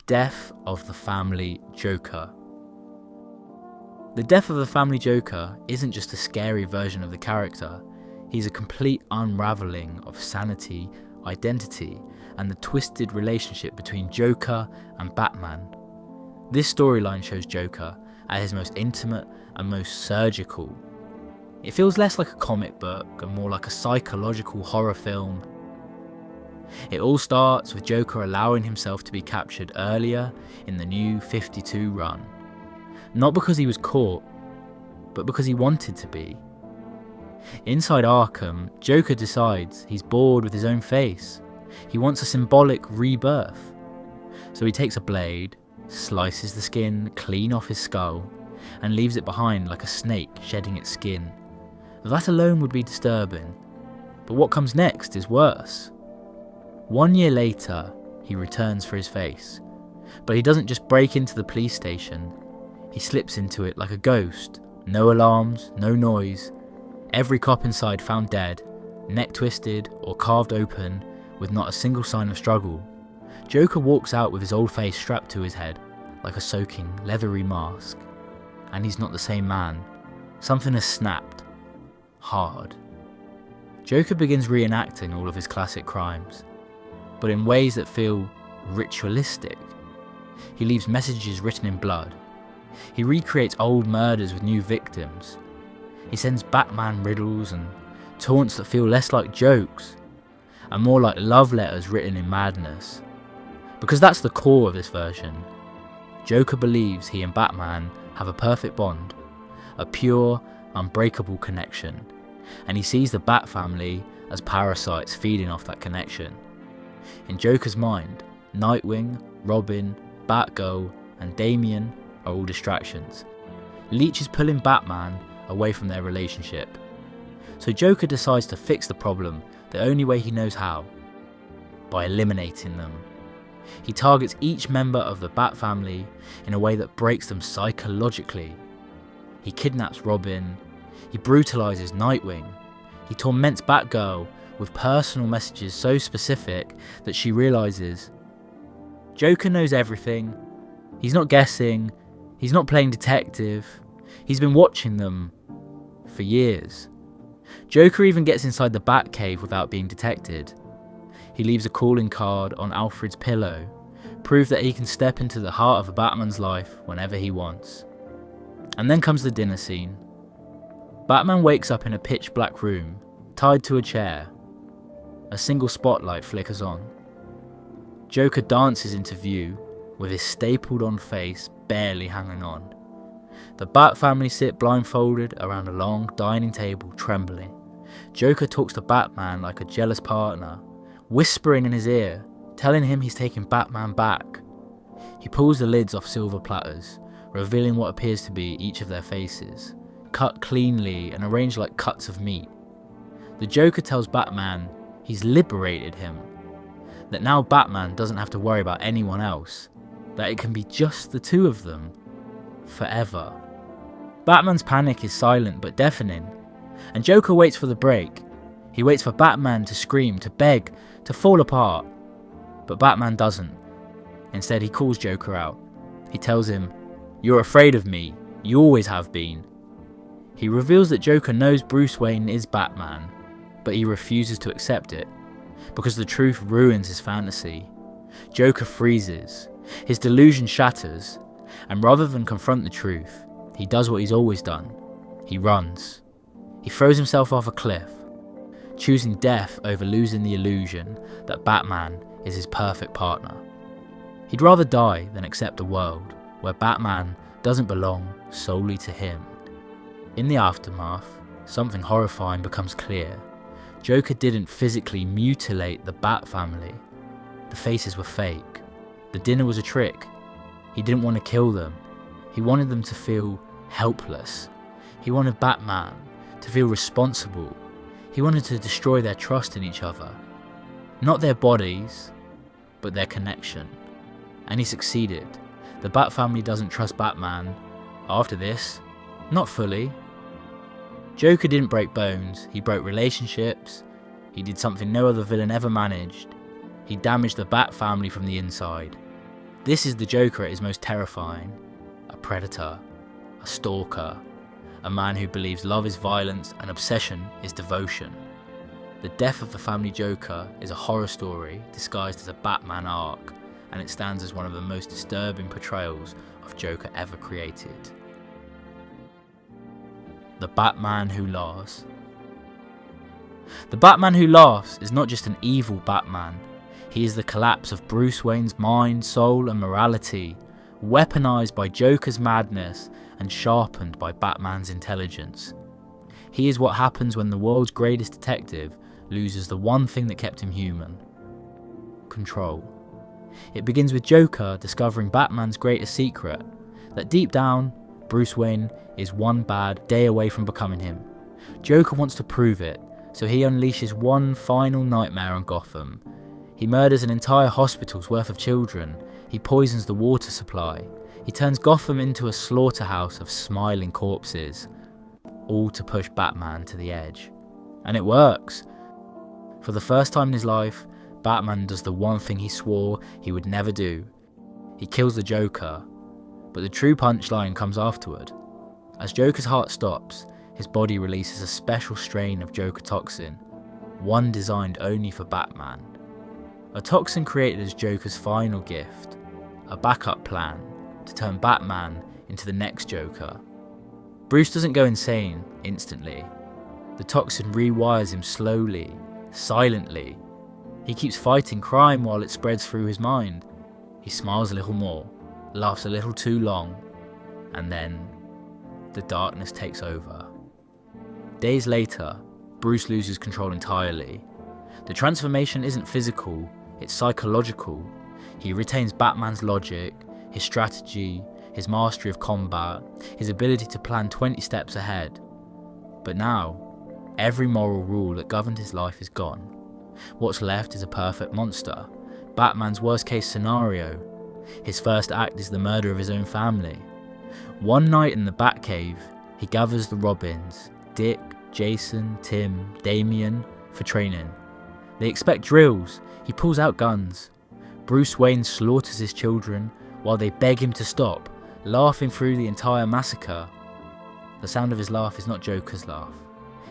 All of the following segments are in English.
death of the family Joker. The death of the family Joker isn't just a scary version of the character, he's a complete unravelling of sanity, identity, and the twisted relationship between Joker and Batman. This storyline shows Joker at his most intimate and most surgical. It feels less like a comic book and more like a psychological horror film. It all starts with Joker allowing himself to be captured earlier in the New 52 run. Not because he was caught, but because he wanted to be. Inside Arkham, Joker decides he's bored with his own face. He wants a symbolic rebirth. So he takes a blade, slices the skin clean off his skull, and leaves it behind like a snake shedding its skin. That alone would be disturbing, but what comes next is worse. 1 year later, he returns for his face, but he doesn't just break into the police station, he slips into it like a ghost. No alarms, no noise. Every cop inside found dead, neck twisted or carved open, with not a single sign of struggle. Joker walks out with his old face strapped to his head, like a soaking, leathery mask. And he's not the same man. Something has snapped. Hard. Joker begins reenacting all of his classic crimes, but in ways that feel ritualistic. He leaves messages written in blood. He recreates old murders with new victims. He sends Batman riddles and taunts that feel less like jokes and more like love letters written in madness. Because that's the core of this version. Joker believes he and Batman have a perfect bond, a pure, unbreakable connection, and he sees the Bat family as parasites feeding off that connection. In Joker's mind, Nightwing, Robin, Batgirl, and Damian are all distractions. Leech is pulling Batman away from their relationship. So Joker decides to fix the problem the only way he knows how, by eliminating them. He targets each member of the Bat family in a way that breaks them psychologically. He kidnaps Robin, he brutalizes Nightwing, he torments Batgirl with personal messages so specific that she realizes Joker knows everything. He's not guessing, he's not playing detective, he's been watching them for years. Joker even gets inside the Batcave without being detected. He leaves a calling card on Alfred's pillow, proof that he can step into the heart of a Batman's life whenever he wants. And then comes the dinner scene. Batman wakes up in a pitch black room, tied to a chair. A single spotlight flickers on. Joker dances into view, with his stapled on face barely hanging on. The Bat family sit blindfolded around a long dining table, trembling. Joker talks to Batman like a jealous partner, whispering in his ear, telling him he's taking Batman back. He pulls the lids off silver platters, revealing what appears to be each of their faces, cut cleanly and arranged like cuts of meat. The Joker tells Batman he's liberated him, that now Batman doesn't have to worry about anyone else, that it can be just the two of them, forever. Batman's panic is silent but deafening, and Joker waits for the break. He waits for Batman to scream, to beg, to fall apart. But Batman doesn't. Instead, he calls Joker out. He tells him, "You're afraid of me, you always have been." He reveals that Joker knows Bruce Wayne is Batman, but he refuses to accept it, because the truth ruins his fantasy. Joker freezes, his delusion shatters, and rather than confront the truth, he does what he's always done. He runs. He throws himself off a cliff, choosing death over losing the illusion that Batman is his perfect partner. He'd rather die than accept a world where Batman doesn't belong solely to him. In the aftermath, something horrifying becomes clear. Joker didn't physically mutilate the Bat family. The faces were fake. The dinner was a trick. He didn't want to kill them. He wanted them to feel helpless. He wanted Batman to feel responsible. He wanted to destroy their trust in each other. Not their bodies, but their connection. And he succeeded. The Bat family doesn't trust Batman. After this, not fully. Joker didn't break bones, he broke relationships. He did something no other villain ever managed. He damaged the Bat family from the inside. This is the Joker at his most terrifying. A predator, a stalker, a man who believes love is violence and obsession is devotion. The death of the family Joker is a horror story disguised as a Batman arc, and it stands as one of the most disturbing portrayals of Joker ever created. The Batman Who Laughs. The Batman Who Laughs is not just an evil Batman, he is the collapse of Bruce Wayne's mind, soul and morality, weaponized by Joker's madness and sharpened by Batman's intelligence. He is what happens when the world's greatest detective loses the one thing that kept him human: control. It begins with Joker discovering Batman's greatest secret, that deep down, Bruce Wayne is one bad day away from becoming him. Joker wants to prove it, so he unleashes one final nightmare on Gotham. He murders an entire hospital's worth of children, he poisons the water supply, he turns Gotham into a slaughterhouse of smiling corpses, all to push Batman to the edge. And it works. For the first time in his life, Batman does the one thing he swore he would never do. He kills the Joker, but the true punchline comes afterward. As Joker's heart stops, his body releases a special strain of Joker toxin, one designed only for Batman. A toxin created as Joker's final gift, a backup plan to turn Batman into the next Joker. Bruce doesn't go insane instantly. The toxin rewires him slowly, silently. He keeps fighting crime while it spreads through his mind. He smiles a little more, laughs a little too long, and then the darkness takes over. Days later, Bruce loses control entirely. The transformation isn't physical, it's psychological. He retains Batman's logic, his strategy, his mastery of combat, his ability to plan 20 steps ahead. But now, every moral rule that governed his life is gone. What's left is a perfect monster, Batman's worst case scenario. His first act is the murder of his own family. One night in the Batcave, he gathers the Robins, Dick, Jason, Tim, Damian, for training. They expect drills, he pulls out guns. Bruce Wayne slaughters his children while they beg him to stop, laughing through the entire massacre. The sound of his laugh is not Joker's laugh.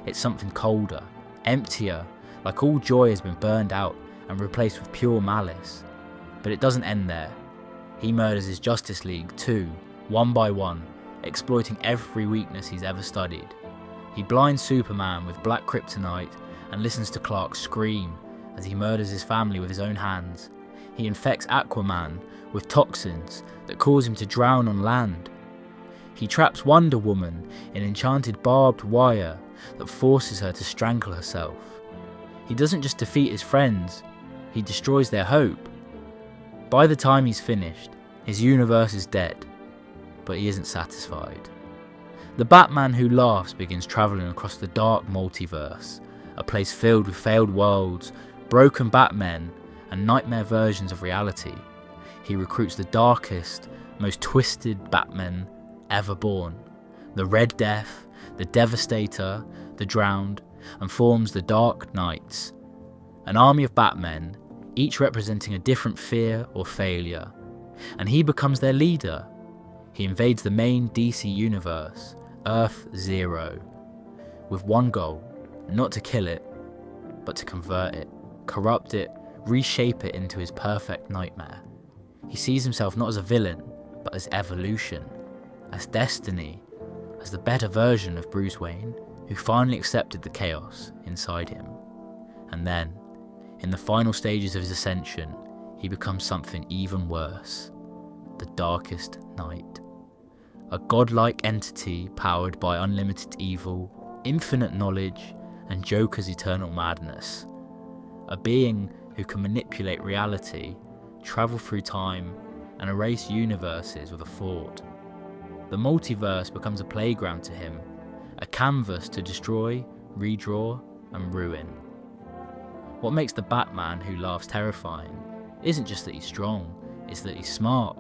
It's something colder, emptier, like all joy has been burned out and replaced with pure malice. But it doesn't end there. He murders his Justice League too, one by one, exploiting every weakness he's ever studied. He blinds Superman with black kryptonite and listens to Clark scream as he murders his family with his own hands. He infects Aquaman with toxins that cause him to drown on land. He traps Wonder Woman in enchanted barbed wire that forces her to strangle herself. He doesn't just defeat his friends, he destroys their hope. By the time he's finished, his universe is dead, but he isn't satisfied. The Batman Who Laughs begins travelling across the dark multiverse, a place filled with failed worlds, broken Batmen, and nightmare versions of reality. He recruits the darkest, most twisted Batmen ever born, the Red Death, the Devastator, the Drowned, and forms the Dark Knights, an army of Batmen, each representing a different fear or failure, and he becomes their leader. He invades the main DC universe, Earth Zero, with one goal: not to kill it, but to convert it, corrupt it, reshape it into his perfect nightmare. He sees himself not as a villain, but as evolution, as destiny, as the better version of Bruce Wayne, who finally accepted the chaos inside him. And then, in the final stages of his ascension, he becomes something even worse: the Darkest Knight. A godlike entity powered by unlimited evil, infinite knowledge, and Joker's eternal madness. A being who can manipulate reality, travel through time, and erase universes with a thought. The multiverse becomes a playground to him, a canvas to destroy, redraw, and ruin. What makes the Batman Who Laughs terrifying isn't just that he's strong, it's that he's smart,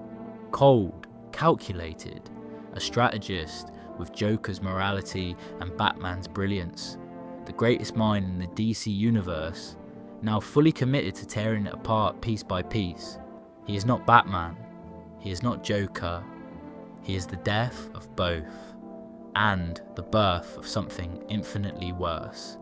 cold, calculated, a strategist with Joker's morality and Batman's brilliance, the greatest mind in the DC universe, now fully committed to tearing it apart piece by piece. He is not Batman, he is not Joker, he is the death of both, and the birth of something infinitely worse.